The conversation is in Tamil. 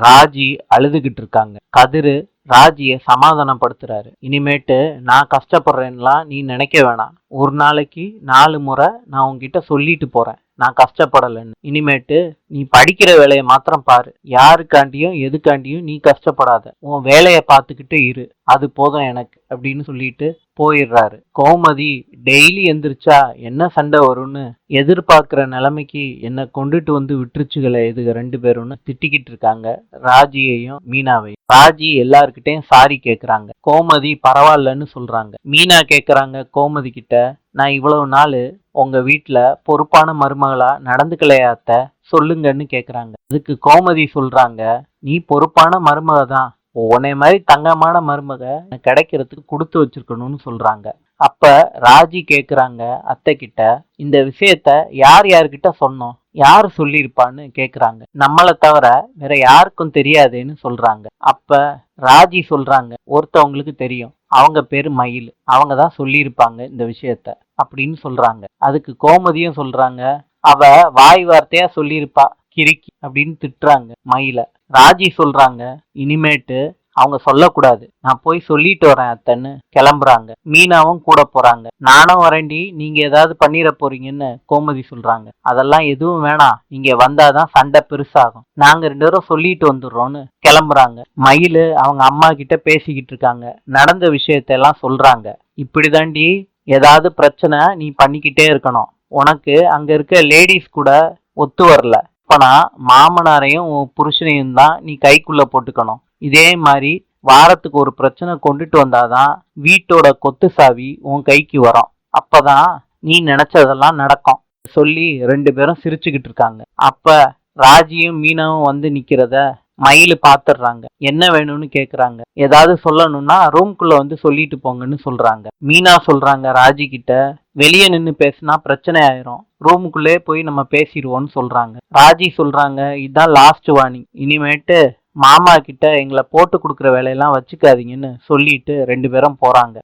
ராஜி அழுதுகிட்டு இருக்காங்க. கதிரு ராஜிய சமாதானப்படுத்துறாரு. இனிமேட்டு நான் கஷ்டப்படுறேன்லாம் நீ நினைக்க வேணாம். ஒரு நாளைக்கு 4 முறை நான் உன்கிட்ட சொல்லிட்டு போறேன் நான் கஷ்டப்படலைன்னு. இனிமேட்டு நீ படிக்கிற வேலையை மாத்திரம் பாரு. யாருக்காண்டியும் எதுக்காண்டியும் நீ கஷ்டப்படாத. உன் வேலையை பார்த்துக்கிட்டு இரு. அது போதும் எனக்கு அப்படின்னு சொல்லிட்டு போயிடுறாரு. கோமதி டெய்லி எந்திரிச்சா என்ன சண்டை வரும்னு எதிர்பார்க்கிற நிலைமைக்கு என்ன கொண்டுட்டு வந்து விட்டுருச்சுகளை இதுக 2 பேரும்னு திட்டிக்கிட்டு இருக்காங்க ராஜியையும் மீனாவையும். ராஜி எல்லார்கிட்டையும் சாரி கேக்குறாங்க. கோமதி பரவாயில்லன்னு சொல்றாங்க. மீனா கேக்குறாங்க கோமதி கிட்ட, நான் இவ்வளவு நாள் உங்க வீட்டுல பொறுப்பான மருமகளா நடந்துக்கலையா அத்தை, சொல்லுங்கன்னு கேக்குறாங்க. அதுக்கு கோமதி சொல்றாங்க, நீ பொறுப்பான மருமக தான், உன்னை மாதிரி தங்கமான மருமக கிடைக்கிறதுக்கு கொடுத்து வச்சிருக்கணும்னு சொல்றாங்க. அப்ப ராஜி கேக்குறாங்க அத்தை கிட்ட, இந்த விஷயத்த யார் யார்கிட்ட சொன்னோம், யாரு சொல்லியிருப்பான்னு கேக்குறாங்க. நம்மளை தவிர வேற யாருக்கும் தெரியாதுன்னு சொல்றாங்க. அப்ப ராஜி சொல்றாங்க, ஒருத்தவங்களுக்கு தெரியும், அவங்க பேரு மயில், அவங்க தான் சொல்லியிருப்பாங்க இந்த விஷயத்த அப்படின்னு சொல்றாங்க. அதுக்கு கோமதியும் சொல்றாங்க, அவ வாய் வார்த்தையா சொல்லியிருப்பா கிறுக்கி அப்படின்னு திட்டுறாங்க மயில. ராஜி சொல்றாங்க, இனிமேட்டு அவங்க சொல்லக்கூடாது, நான் போய் சொல்லிட்டு வரேன் அத்தைன்னு கிளம்புறாங்க. மீனாவும் கூட போறாங்க. நானும் வரேன்டி, நீங்க ஏதாவது பண்ணிட போறீங்கன்னு கோமதி சொல்றாங்க. அதெல்லாம் எதுவும் வேணாம், இங்க வந்தாதான் சண்டை பெருசாகும், நாங்க 2 பேரும் சொல்லிட்டு வந்துடுறோம்னு கிளம்புறாங்க. மயிலு அவங்க அம்மா கிட்ட பேசிக்கிட்டு இருக்காங்க. நடந்த விஷயத்தெல்லாம் சொல்றாங்க. இப்படிதாண்டி ஏதாவது பிரச்சனை நீ பண்ணிக்கிட்டே இருக்கணும், உனக்கு அங்க இருக்க லேடிஸ் கூட ஒத்து வரல, அப்பனா மாமனாரையும் உன் புருஷனையும் தான் நீ கைக்குள்ள போட்டுக்கணும். இதே மாதிரி வாரத்துக்கு ஒரு பிரச்சனை கொண்டுட்டு வந்தாதான் வீட்டோட கொத்து சாவி உன் கைக்கு வரும், அப்பதான் நீ நினைச்சதெல்லாம் நடக்கும் சொல்லி 2 பேரும் சிரிச்சுக்கிட்டு இருக்காங்க. அப்ப ராஜியும் மீனாவும் வந்து நிக்கிறத மயிலு பாத்துடுறாங்க. என்ன வேணும்னு கேக்குறாங்க. ஏதாவது சொல்லணும்னா ரூம்குள்ள வந்து சொல்லிட்டு போங்கன்னு சொல்றாங்க. மீனா சொல்றாங்க ராஜி கிட்ட, வெளியே நின்று பேசினா பிரச்சனை ஆயிரும், ரூமுக்குள்ளே போய் நம்ம பேசிடுவோம்னு சொல்றாங்க. ராஜி சொல்றாங்க, இதுதான் லாஸ்ட் வார்னிங், இனிமேட்டு மாமா கிட்ட எங்களை போட்டு கொடுக்குற வேலையெல்லாம் வச்சுக்காதீங்கன்னு சொல்லிட்டு 2 பேரும் போறாங்க.